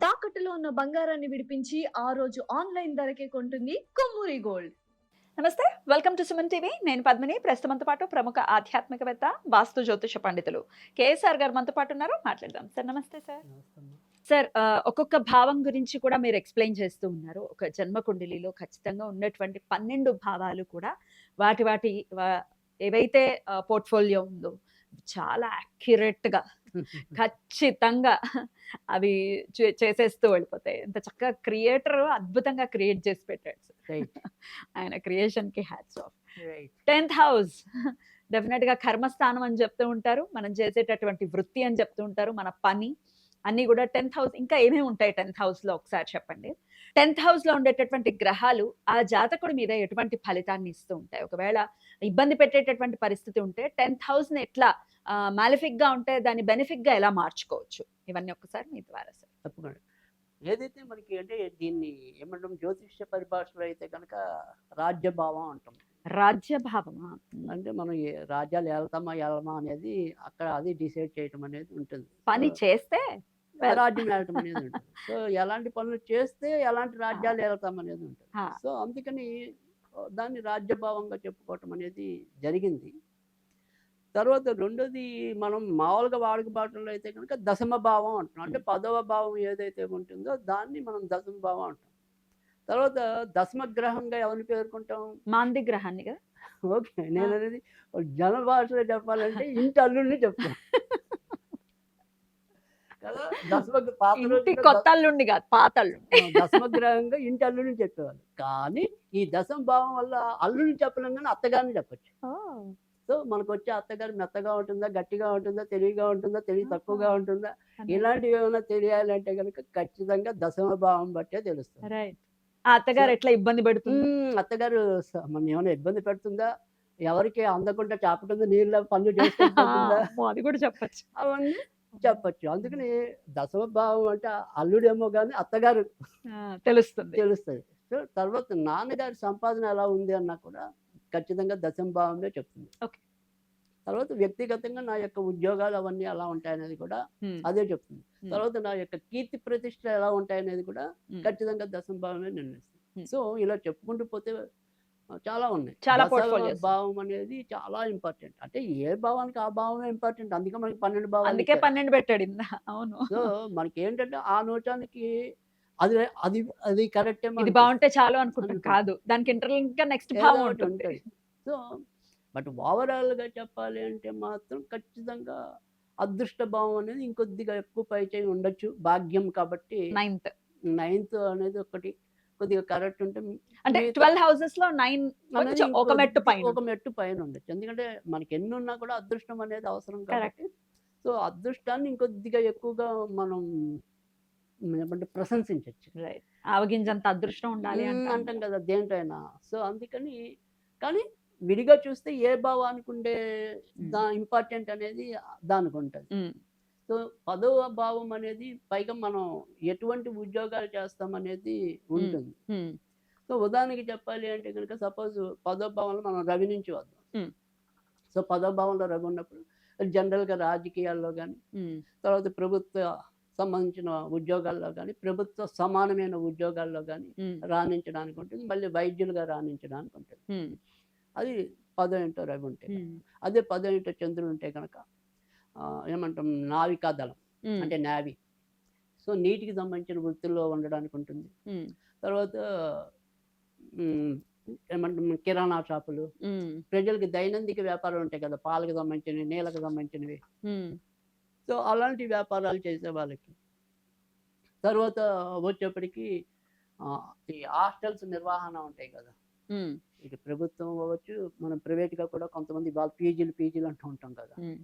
తాకట్టులో ఉన్న బంగారాన్ని విడిపించి ఆ రోజు ఆన్‌లైన్ ధరకే కొంటుంది కొమ్మూరి గోల్డ్. నమస్తే. Welcome to Suman TV. నేను పద్మిని. ప్రస్తుతంతో పాటు ప్రముఖ ఆధ్యాత్మికవేత్త, వాస్తు జ్యోతిష పండితులు కేఎస్ఆర్ గారు మనతో పాటు ఉన్నారు. మాట్లాడదాం. సార్ నమస్తే సార్. నమస్తమ్మా. సార్ ఒక్కొక్క భావం గురించి కూడా మీరు ఎక్స్‌ప్లెయిన్ చేస్తూ ఉన్నారు. ఒక జన్మ కుండలిలో ఖచ్చితంగా ఉన్నటువంటి 12 భావాలు కూడా వాటి వాటి వ ఏవైతే పోర్ట్‌ఫోలియో ఉందో చాలా యాక్యురేట్‌గా ఖచ్చితంగా అవి చేసేస్తూ వెళ్ళిపోతాయి. ఎంత చక్కగా క్రియేటర్ అద్భుతంగా క్రియేట్ చేసి పెట్టాడు సార్. రైట్. ఆయన క్రియేషన్‌కి hats off. Right. 10th house డెఫినెట్‌గా కర్మస్థానం అని చెప్తూ ఉంటారు. మనం చేసేటటువంటి వృత్తి అని చెప్తూ ఉంటారు. మన పని అన్నీ కూడా 10th హౌస్. ఇంకా ఏమేమి ఉంటాయి 10th హౌస్‌లో ఒకసారి చెప్పండి? 10th హౌస్‌లో ఉండేటటువంటి గ్రహాలు ఆ జాతకుడి మీద ఎటువంటి ఫలితాన్ని ఇస్తూ ఉంటాయి? ఒకవేళ ఇబ్బంది పెట్టేటటువంటి పరిస్థితి ఉంటే 10th హౌస్‌ని ఎట్లా మాలిఫిక్‌గా ఉంటే దాన్ని బెనిఫిక్‌గా ఎలా మార్చుకోవచ్చు? ఇవన్నీ ఒక్కసారి మీ ద్వారా సార్. తప్పకుండా. ఏదైతే మనకి అంటే దీన్ని ఏమంటాం జ్యోతిష్య పరిభాషలో అయితే కనుక రాజ్యభావం అంటాం. రాజ్యభావమా? అంటే మనం రాజ్యాలు ఏలమా అనేది అక్కడ అది డిసైడ్ చేయటం అనేది ఉంటుంది. పని చేస్తే రాజ్యం ఏలటం అనేది ఉంటుంది. సో ఎలాంటి పనులు చేస్తే ఎలాంటి ఆ! రాజ్యాలు ఏలతాం అనేది ఉంటుంది. ఆ! సో అందుకని దాన్ని రాజ్యభావంగా చెప్పుకోవటం అనేది జరిగింది. తర్వాత రెండోది మనం మామూలుగా వాడుకబాటలో అయితే కనుక దశమ భావం అంటున్నాం. అంటే 10వ భావం ఏదైతే ఉంటుందో దాన్ని మనం దశమ భావం అంటాం. తర్వాత దశమ గ్రహంగా ఎవరిని పేర్కొంటాం? మాంది గ్రహాన్ని కదా! ఓకే. నేననేది జన భాషలో చెప్పాలంటే ఇంటి అల్లుడిని చెప్తాం. కదా! పాత ఇంటి రోజుల్లో కొత్త అల్లుడిని కాదు, పాత అల్లుడిని. దశమ గ్రహంగా ఇంటి అల్లుడిని చెప్పేవాళ్ళు. కానీ ఈ దశమ భావం వల్ల అల్లుడిని చెప్పలేం గానీ అత్తగారిని చెప్పొచ్చు. ఓహ్! సో మనకొచ్చే అత్తగారు మెత్తగా ఉంటుందా? గట్టిగా ఉంటుందా? తెలివిగా ఉంటుందా? తెలివి తక్కువగా ఆహా! ఉంటుందా? అనేది. ఇలాంటివి ఏమైనా తెలియాలంటే గనుక ఖచ్చితంగా దశమ భావం బట్టే తెలుస్తుంది. రైట్. ఆ సో అత్తగారు ఎట్లా ఇబ్బంది పెడుతుంది? అత్తగారు మననేమైనా ఇబ్బంది పెడుతుందా? ఎవరికి అందకుండా చాపటుందా? నీళ్ళ పనులు చేసుకొని పోతుందా? అమ్మో! అది కూడా చెప్పొచ్చు. అవన్నీ చెప్పొచ్చు. అందుకని దశమ భావం అంటే అల్లుడేమో గాని అత్తగారు ఆ! తెలుస్తుంది. తెలుస్తది. సో తర్వాత నాన్నగారి సంపాదన ఎలా ఉంది అన్నా కూడా ఖచ్చితంగా దశమ భావమే చెప్తుంది. ఓకే. తర్వాత వ్యక్తిగతంగా నా యొక్క ఉద్యోగాలు అవన్నీ ఎలా ఉంటాయనేది కూడా హ్మ్. అదే చెప్తుంది. హ్మ్. తర్వాత నా యొక్క కీర్తి ప్రతిష్టలు ఎలా ఉంటాయనేది కూడా హ్మ్. ఖచ్చితంగా దశమ భావమే నిర్ణయిస్తుంది. హ్మ్. సో ఇలా చెప్పుకుంటూ పోతే చాలా ఉన్నాయి. చాలా దశమ పోర్ట్‌ఫోలియోస్. భావం అనేది చాలా ఇంపార్టెంట్. అంటే ఏ భావానికి ఆ భావమే ఇంపార్టెంట్. అందుకే మనకి 12 భావాలు అందుకే ఇచ్చారు. 12 పెట్టాడు అవును. సో మనకేంటంటే ఆ నోచానికి అది అది అది కరెక్టేమో ఇది అనిపిస్తుంది. బావుంటే చాలు అనుకుంటాం. అనుకుంటాం. కాదు. దానికి ఇంటర్‌లింక్‌గా నెక్స్ట్ ఏదో భావం ఒకటి ఉంటుంది. ఉంటది. సో బట్ ఓవరాల్‌గా చెప్పాలి అంటే మాత్రం ఖచ్చితంగా అదృష్ట భావం అనేది ఇంకొద్దిగా ఎక్కువ పైచేయి ఉండొచ్చు. భాగ్యం కాబట్టి 9థ్. 9థ్ అనేది ఒకటి కొద్దిగా కరెక్ట్ ఉంటే అంటే మిగతా 12 హౌసెస్‌లో 9 అనేది కొంచెం ఒక మెట్టు పైన. ఒక మెట్టు పైన ఉండొచ్చు. ఎందుకంటే మనకి ఎన్నున్నా కూడా అదృష్టం అనేది అవసరం కరెక్ట్. కాబట్టి సో అదృష్టాన్ని ఇంకొద్దిగా ఎక్కువగా మనం ఏమంటే ప్రశంసించొచ్చు. రైట్. ఆవగింజంత అదృష్టం ఉండాలి అంటాం అంటాం కదా! కదా! దేంటైనా. సో అందుకని కానీ విడిగా చూస్తే ఏ భావానికి ఉండే హ్మ్. ఇంపార్టెంట్ అనేది దానికుంటది. హ్మ్. సో 10వ భావం అనేది పైగా మనం ఎటువంటి ఉద్యోగాలు చేస్తామనేది హ్మ్. ఉంటుంది. హ్మ్. సో ఉదాహరణకి చెప్పాలి అంటే గనుక సపోజ్ 10వ భావంలో మనం రవి నుంచి వద్దాం. హ్మ్. సో 10వ భావంలో రవి ఉన్నప్పుడు జనరల్‌గా రాజకీయాల్లో గాని, హ్మ్. తర్వాత ప్రభుత్వ సంబంధించిన ఉద్యోగాల్లో గాని, ప్రభుత్వ సమానమైన ఉద్యోగాల్లో గాని హ్మ్. రాణించడానికి ఉంటుంది. మళ్ళీ వైద్యులుగా రాణించడానికి ఉంటుంది. హ్మ్. అది 10 ఇంటో రవి ఉంటే గనక. హ్మ్. అదే 10 ఇంటో చంద్రుడు ఉంటే గనక ఏమంటాం నావికా దళం హ్మ్. అంటే నేవీ. సో నీటికి సంబంధించిన వృత్తుల్లో ఉండడానికి ఉంటుంది. హ్మ్. తర్వాత హ్మ్. ఏమంటాం కిరాణా షాపులు, హ్మ్. ప్రజలకి దైనందిక వ్యాపారాలు ఉంటాయి కదా! పాలకు సంబంధించినవి, నీళ్ళకి సంబంధించినవి. హ్మ్. సో అలాంటి వ్యాపారాలు చేసే వాళ్ళకి. తర్వాత వచ్చేప్పటికి ఆహ్, ఈ హాస్టల్స్ నిర్వహణ ఉంటాయి కదా! హ్మ్. ఇటు ప్రభుత్వం అవ్వచ్చు, మనం ప్రైవేట్‌గా కూడా కొంతమంది వాళ్ళు పీజీలు అంటూ ఉంటాం కదా! హ్మ్.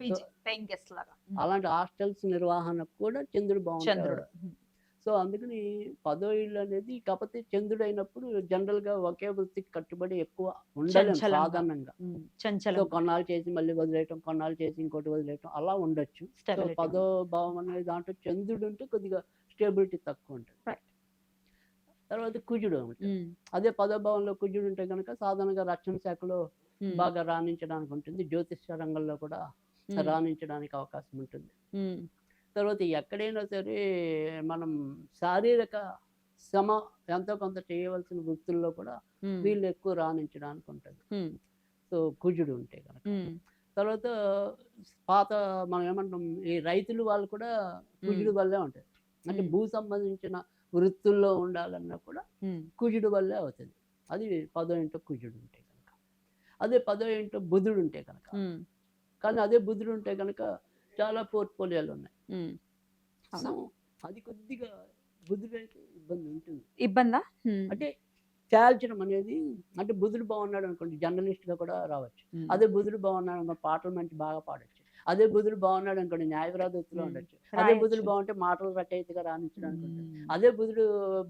సో పీజీ పేయింగ్ గెస్ట్ లాగా. హ్మ్. అలాంటి హాస్టల్స్ నిర్వహణకు కూడా చంద్రుడు బావుంటాడు. చంద్రుడు. హ్మ్. సో అందుకని పదో ఇల్లు అనేది కాకపోతే చంద్రుడైనప్పుడు జనరల్‌గా ఒకే వృత్తికి కట్టుబడి ఎక్కువ ఉండలేం చంచలంగా. సాధారణంగా. హ్మ్. సో చంచలంగా. కొన్నాళ్ళు చేసి మళ్ళీ వదిలేయటం, కొన్నాళ్ళు చేసి ఇంకోటి వదిలేయటం అలా ఉండొచ్చు. సో స్టెబిలిటీ పదో ఉండదు. భావం అనే దాంట్లో చంద్రుడు ఉంటే కొద్దిగా స్టెబిలిటీ తక్కువుంటది. రైట్. తర్వాత కుజుడు ఉంటాడు. హ్మ్. అదే పదో భావంలో కుజుడు ఉంటే గనక సాధారణంగా రక్షణ శాఖలో హ్మ్. బాగా రాణించడానికి ఉంటుంది. జ్యోతిష్య రంగంలో కూడా హ్మ్. రాణించడానికి అవకాశం ఉంటుంది. హ్మ్. తర్వాత ఎక్కడైనా సరే మనం శారీరక శ్రమ ఎంతో కొంత చేయవలసిన వృత్తుల్లో కూడా ఉమ్, వీళ్ళు ఎక్కువ రాణించడానికి ఉంటుంది. ఉమ్, సో కుజుడు ఉంటే కనుక. ఉమ్, తర్వాత పాత మనం ఏమంటాం ఈ రైతులు వాళ్ళు కూడా కుజుడు వల్లే ఉంటుంది. అంటే ఉమ్, భూ సంబంధించిన వృత్తుల్లో ఉండాలన్నా కూడా ఉమ్, కుజుడు వల్లే అవుతుంది. అది 10వ ఇంట్లో కుజుడు ఉంటే కనుక. అదే 10వ ఇంట్లో బుధుడు ఉంటే కనుక. ఉమ్, కానీ అదే బుధుడు ఉంటే కనుక చాలా పోర్ట్ఫోలియోలు ఉన్నాయి. ఉమ్. సో అవునా? అది కొద్దిగా బుధుడు అయితే ఇబ్బంది ఉంటుంది. ఇబ్బందా? అంటే తేల్చడం అనేది, అంటే బుధుడు బాగున్నాడు అనుకోండి జర్నలిస్ట్గా కూడా రావచ్చు. అదే బుధుడు బాగున్నాడు అనుకోండి పాటలు మంచి బాగా పాడొచ్చు. అదే బుధుడు బాగున్నాడు అనుకోండి న్యాయవాద వృత్తిలో ఉండొచ్చు. అదే బుధుడు బాగుంటే మాటలు రచయితగా రాణించడానికి ఉంటుంది. అదే బుధుడు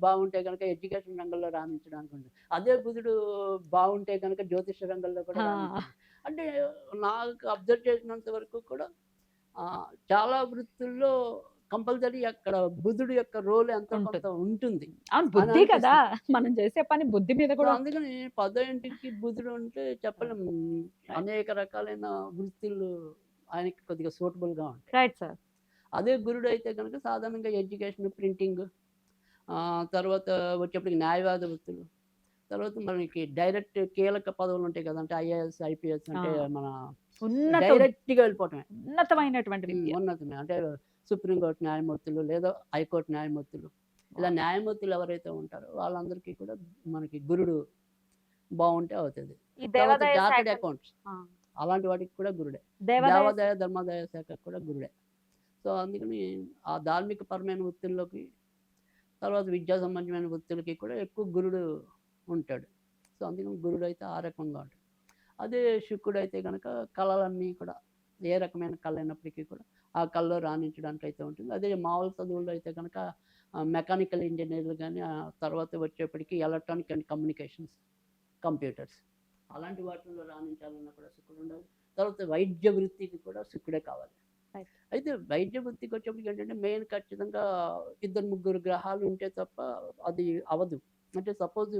బాగుంటే కనుక ఎడ్యుకేషన్ రంగంలో రాణించడానికి ఉంటుంది. అదే బుధుడు బాగుంటే కనుక జ్యోతిష రంగంలో కూడా రాణించడానికి. అంటే నాకు అబ్జర్వ్ చేసినంత వరకు కూడా చాలా వృత్తుల్లో కంపల్సరీ అక్కడ బుధుడు యొక్క రోల్ ఎంతో కొంత ఉంటుంది. అవును, బుద్ధి కదా మనం చేసే పని, బుద్ధి మీద సో కూడా. అందుకని 10వ ఇంటికి బుధుడు ఉంటే చెప్పలేం, అనేక రకాలైన వృత్తులు ఆయనకి కొద్దిగా సూటబుల్గా ఉంటాయి. Right sir. అదే గురుడు అయితే కనుక సాధారణంగా ఎడ్యుకేషన్, ప్రింటింగ్, తర్వాత వచ్చేప్పటికి న్యాయవాద వృత్తులు, తర్వాత మనకి డైరెక్ట్ కీలక పదవులు ఉంటాయి కదా, అంటే ఐఏఎస్, ఐపీఎస్, అంటే మన డైరెక్ట్గా వెళ్ళిపోవటమే ఉన్నతమైనటువంటి విద్య. ఉన్నతమే. అంటే సుప్రీంకోర్టు న్యాయమూర్తులు లేదా హైకోర్టు న్యాయమూర్తులు, ఇలా న్యాయమూర్తులు ఎవరైతే ఉంటారో వాళ్ళందరికీ కూడా మనకి గురుడు బాగుంటే అవుతుంది. ఈ తర్వాత దేవాదాయ చార్టెడ్ శాఖ- అకౌంట్స్ ఆ, అలాంటి వాటికి కూడా గురుడే. దేవాదాయ దేవాదాయ ధర్మాదాయ శాఖకు కూడా గురుడే. సో అందుకని ఆ ధార్మిక పరమైన వృత్తుల్లోకి, తర్వాత విద్యా సంబంధమైన వృత్తులకి కూడా ఎక్కువ గురుడు ఉంటాడు. సో అందుకని గురుడు అయితే ఆ రకంగా ఉంటాడు. అదే శుక్రుడు అయితే కనుక కళలన్నీ కూడా, ఏ రకమైన కళ అయినప్పటికీ కూడా ఆ కళలో రాణించడానికి అయితే ఉంటుంది. అదే మామూలు చదువుల్లో అయితే కనుక మెకానికల్ ఇంజనీర్లు కానీ, తర్వాత వచ్చేప్పటికి ఎలక్ట్రానిక్ అండ్ కమ్యూనికేషన్స్, కంప్యూటర్స్, అలాంటి వాటిల్లో రాణించాలన్నా కూడా శుక్రుడు ఉండాలి. తర్వాత వైద్య వృత్తికి కూడా శుక్రుడే కావాలి. Right. అయితే వైద్య వృత్తికి వచ్చేప్పటికి ఏంటంటే మెయిన్ ఖచ్చితంగా 2-3 గ్రహాలు ఉంటే తప్ప అది అవ్వదు. అంటే సపోజ్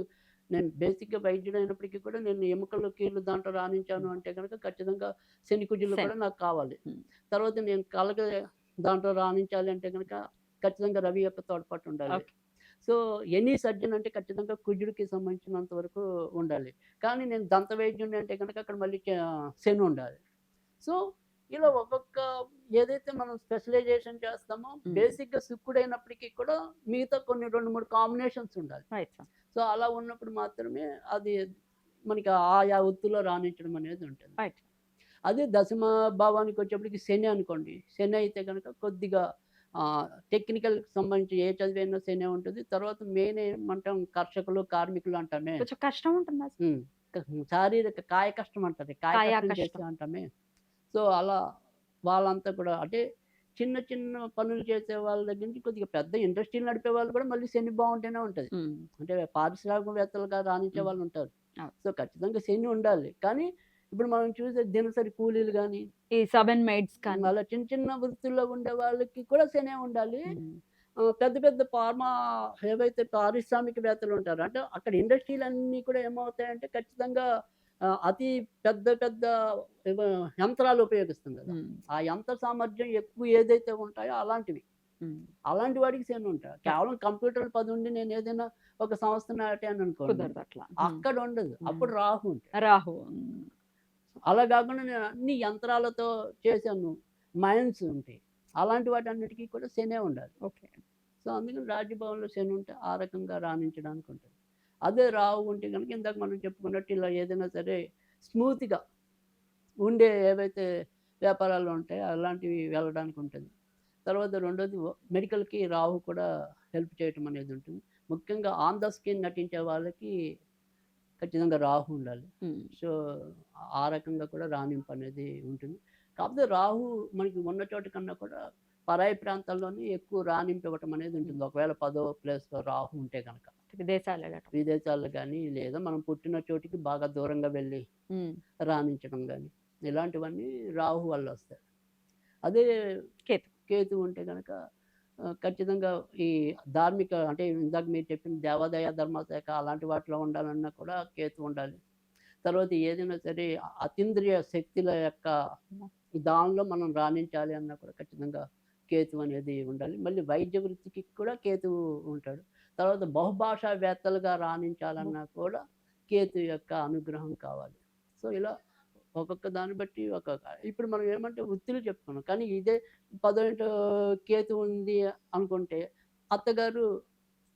నేను బేసిక్గా వైద్యుడు అయినప్పటికీ కూడా నేను ఎముకలు, కీళ్ళు దాంట్లో రాణించాను అంటే కనుక ఖచ్చితంగా శని కుజులు శని. కూడా నాకు కావాలి. Hmm. తర్వాత నేను కలగ దాంట్లో రాణించాలి అంటే కనుక ఖచ్చితంగా రవి యొక్క తోడ్పాటు ఉండాలి. Okay. సో ఎనీ సర్జన్ అంటే ఖచ్చితంగా కుజుడికి సంబంధించినంత వరకు ఉండాలి. కానీ నేను దంత వైద్యుడిని అంటే కనుక అక్కడ మళ్ళీ శని ఉండాలి. సో ఇలా ఒక్కొక్క ఏదైతే మనం స్పెషలైజేషన్ చేస్తామో బేసిక్గా శుక్రుడైనప్పటికీ కూడా మిగతా కొన్ని 2-3 కాంబినేషన్స్ ఉండాలి. Right sir. సో అలా ఉన్నప్పుడు మాత్రమే అది మనకి ఆయా వృత్తిలో రాణించడం అనేది ఉంటుంది. రైట్. అదే దశమ భావానికి వచ్చేప్పటికి శని అనుకోండి. శని అయితే కనుక కొద్దిగా టెక్నికల్కి సంబంధించి ఏ చదివైనా శని ఉంటుంది. తర్వాత మెయిన్ ఏమంటాం కర్షకులు, కార్మికులు అంటామే, కొంచెం కష్టం ఉంటుందా? శారీరక కాయ కష్టం అంటారు, కాయ కాయ కష్టం కష్టం. చేసే అంటామే. సో అలా వాళ్ళంతా కూడా అంటే చిన్న చిన్న పనులు చేసే వాళ్ళ దగ్గర నుంచి కొద్దిగా పెద్ద ఇండస్ట్రీలు నడిపే వాళ్ళు కూడా మళ్ళీ శని బాగుంటేనే ఉంటుంది. అంటే పారిశ్రామికవేత్తలుగా రాణించే వాళ్ళు ఉంటారు. సో ఖచ్చితంగా శని ఉండాలి. కానీ ఇప్పుడు మనం చూసే దినసరి కూలీలు కానీ, ఈ 7 maids కానీ, అలా చిన్న చిన్న వృత్తుల్లో ఉండే వాళ్ళకి కూడా శనే ఉండాలి. పెద్ద పెద్ద ఫార్మా ఏవైతే పారిశ్రామికవేత్తలు ఉంటారో, అంటే అక్కడ ఇండస్ట్రీలు అన్నీ కూడా ఏమవుతాయంటే ఖచ్చితంగా అతి పెద్ద పెద్ద యంత్రాలు ఉపయోగిస్తుంది కదా. ఆ యంత్ర సామర్థ్యం ఎక్కువ ఏదైతే ఉంటాయో అలాంటివి, అలాంటి వాడికి శని ఉంటాయి. కేవలం కంప్యూటర్లు 10 ఉండి నేను ఏదైనా ఒక సంస్థ నాటాను అనుకోండి, కుదరదు అట్లా. అక్కడ ఉండదు. అప్పుడు రాహు ఉంటాయి. రాహు. అలా కాకుండా నేను అన్ని యంత్రాలతో చేశాను, మైన్స్ ఉంటాయి, అలాంటి వాటి అన్నిటికీ కూడా శనే ఉండాలి. ఓకే. సో అందుకని రాజ్యభవన్లో శని ఉంటే ఆ రకంగా రాణించడానికి ఉంటుంది. అదే రాహు ఉంటే కనుక ఇందాక మనం చెప్పుకున్నట్టు ఇలా ఏదైనా సరే స్మూత్గా ఉండే ఏవైతే వ్యాపారాలు ఉంటాయో అలాంటివి వెళ్ళడానికి ఉంటుంది. తర్వాత రెండోది మెడికల్కి రాహు కూడా హెల్ప్ చేయటం అనేది ఉంటుంది. ముఖ్యంగా ఆన్ ద స్క్రీన్ నటించే వాళ్ళకి ఖచ్చితంగా రాహు ఉండాలి. సో ఆ రకంగా కూడా రాణింపు అనేది ఉంటుంది. కాకపోతే రాహు మనకి ఉన్న చోట కన్నా కూడా పరాయి ప్రాంతాల్లోనే ఎక్కువ రాణింపు ఇవ్వటం అనేది ఉంటుంది. ఒకవేళ 10వ ప్లేస్లో రాహు ఉంటే కనుక విదేశాల్లో కానీ, లేదా మనం పుట్టిన చోటికి బాగా దూరంగా వెళ్ళి రాణించడం కానీ, ఇలాంటివన్నీ రాహు వల్ల వస్తాయి. అదే కేతు ఉంటే కనుక ఖచ్చితంగా ఈ ధార్మిక, అంటే ఇందాక మీరు చెప్పిన దేవాదాయ ధర్మశాఖ అలాంటి వాటిలో ఉండాలన్నా కూడా కేతు ఉండాలి. తర్వాత ఏదైనా సరే అతీంద్రియ శక్తుల యొక్క దానిలో మనం రాణించాలి అన్నా కూడా ఖచ్చితంగా కేతు అనేది ఉండాలి. మళ్ళీ వైద్య వృత్తికి కూడా కేతువు ఉంటాడు. తర్వాత బహుభాషావేత్తలుగా రాణించాలన్నా కూడా కేతు యొక్క అనుగ్రహం కావాలి. సో ఇలా ఒక్కొక్క దాన్ని బట్టి ఒక్కొక్క ఇప్పుడు మనం ఏమంటే వృత్తులు చెప్పుకున్నాం. కానీ ఇదే 10వ ఇంట్లో కేతు ఉంది అనుకుంటే అత్తగారు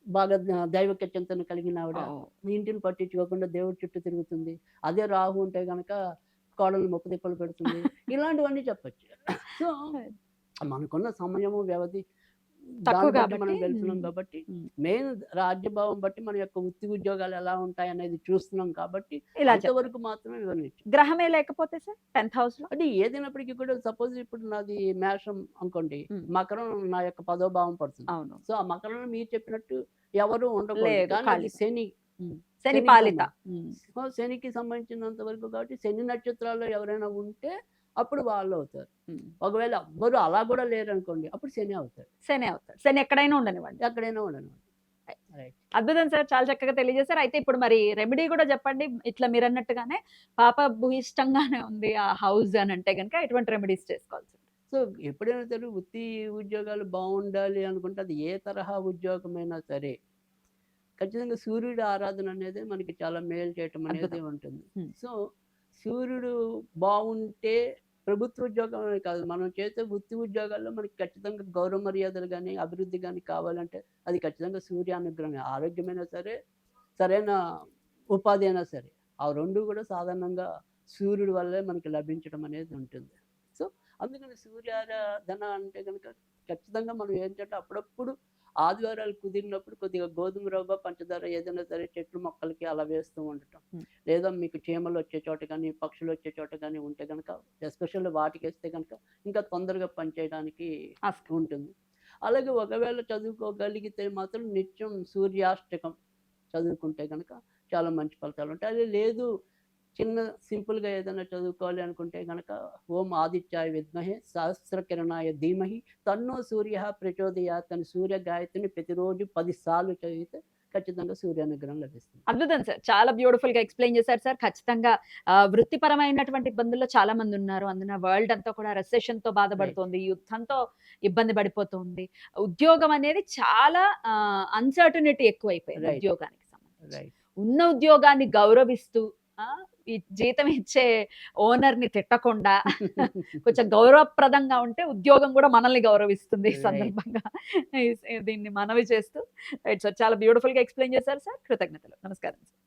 బాగా దైవక చింతన కలిగిన ఆవిడ. ఇంటిని పట్టించుకోకుండా దేవుడి చుట్టూ తిరుగుతుంది. అదే రాహు ఉంటే గనక కోడల్ని ముప్పతిప్పలు పెడుతుంది. ఇలాంటివన్నీ చెప్పొచ్చు. సో మనకున్న సమయము, వ్యవధి తక్కువ దాన్ని బట్టి మనం కాబట్టి వెళ్తున్నాం కాబట్టి మెయిన్ రాజ్యభావం బట్టి మన యొక్క వృత్తి ఉద్యోగాలు ఎలా ఉంటాయి అనేది చూస్తున్నాం కాబట్టి ఇలా చెప్పండి. అంతవరకు మాత్రమే వివరించాం. గ్రహమే లేకపోతే సార్ 10th హౌస్ లో అంటే ఏదైనప్పటికీ కూడా సపోజ్ ఇప్పుడు నాది మేషం అనుకోండి, ఉమ్. మకరం నా యొక్క 10వ భావం పడుతుంది. అవును సో ఆ మకరంలో మీరు చెప్పినట్టు ఎవరు ఉండకూడదు. లేదు, కానీ అది ఖాళీ. శని శని శనికి పాలిత సో శనికి సంబంధించినంత వరకు కాబట్టి శని నక్షత్రాల్లో ఎవరైనా ఉంటే అప్పుడు వాళ్ళు అవుతారు. ఒకవేళ ఎవ్వరు అలా కూడా లేరు అనుకోండి, అప్పుడు శని అవుతారు. శని అవుతాడు. శని ఎక్కడైనా ఉండనివ్వండి. ఎక్కడైనా ఉండను. రైట్. అద్భుతం సార్, చాలా చక్కగా తెలియజేశారు. అయితే ఇప్పుడు మరి రెమెడీ కూడా చెప్పండి. ఇట్లా మీరు అన్నట్టుగానే పాప భూయిష్టంగానే ఉంది ఆ హౌస్ అని అంటే కనుక ఎటువంటి రెమెడీస్ చేసుకోవాల్సి ఉంటుంది? సో ఎప్పుడైనా సరే వృత్తి ఉద్యోగాలు బాగుండాలి అనుకుంటే అది ఏ తరహా ఉద్యోగమైనా సరే ఖచ్చితంగా సూర్యుడి ఆరాధన అనేది మనకి చాలా మేలు చేయటం అనేది అద్భుతం. ఉంటుంది. Hmm. సో సూర్యుడు బాగుంటే ప్రభుత్వ ఉద్యోగం అనే కాదు, మనం చేసే వృత్తి ఉద్యోగాల్లో మనకి ఖచ్చితంగా గౌరవ మర్యాదలు కానీ అభివృద్ధి కానీ కావాలంటే అది ఖచ్చితంగా సూర్య అనుగ్రహం. ఆరోగ్యమైనా సరే, సరైన ఉపాధి అయినా సరే, ఆ రెండు కూడా సాధారణంగా సూర్యుడి వల్లే మనకి లభించడం అనేది ఉంటుంది. సో అందుకని సూర్యారాధన అంటే కనుక ఖచ్చితంగా మనం ఏంటంటే అప్పుడప్పుడు ఆదివారాలు కుదిరినప్పుడు కొద్దిగా గోధుమ రవ్వ, పంచదార ఏదైనా సరే చెట్లు మొక్కలకి అలా వేస్తూ ఉండటం. లేదా మీకు చీమలు వచ్చే చోట కానీ, పక్షులు వచ్చే చోట కానీ ఉంటే కనుక ఎస్పెషల్లీ వాటికి వేస్తే కనుక ఇంకా తొందరగా పనిచేయడానికి ఉంటుంది. అలాగే ఒకవేళ చదువుకోగలిగితే మాత్రం నిత్యం సూర్యాష్టకం చదువుకుంటే కనుక చాలా మంచి ఫలితాలు ఉంటాయి. అదే లేదు చిన్న సింపుల్గా ఏదైనా చదువుకోవాలి అనుకుంటే కనుక ఓం ఆదిత్యాయ విద్మహే సహస్రకిరణాయ ధీమహి తన్నో సూర్య ప్రచోదయాత్ అని సూర్య గాయత్రిని ప్రతిరోజు 10 సార్లు చదివితే ఖచ్చితంగా సూర్యానుగ్రహం లభిస్తుంది. అద్భుతం సార్, చాలా బ్యూటిఫుల్ గా ఎక్స్ప్లెయిన్ చేశారు సార్. ఖచ్చితంగా వృత్తిపరమైనటువంటి ఇబ్బందుల్లో చాలా మంది ఉన్నారు. అందున వరల్డ్ అంతా కూడా రెసెషన్ తో బాధపడుతోంది, యుద్ధంతో ఇబ్బంది పడిపోతుంది. ఉద్యోగం అనేది చాలా అన్సర్టనిటీ ఎక్కువైపోయింది Right. ఉద్యోగానికి సంబంధించి. రైట్. ఉన్న ఉద్యోగాన్ని గౌరవిస్తూ ఈ జీతం ఇచ్చే ఓనర్ ని తిట్టకుండా కొంచెం గౌరవప్రదంగా ఉంటే ఉద్యోగం కూడా మనల్ని గౌరవిస్తుంది. ఈ Right. సందర్భంగా దీన్ని మనవి చేస్తూ రైట్ సార్, చాలా బ్యూటిఫుల్ గా ఎక్స్ప్లెయిన్ చేశారు సార్. కృతజ్ఞతలు. నమస్కారం సార్.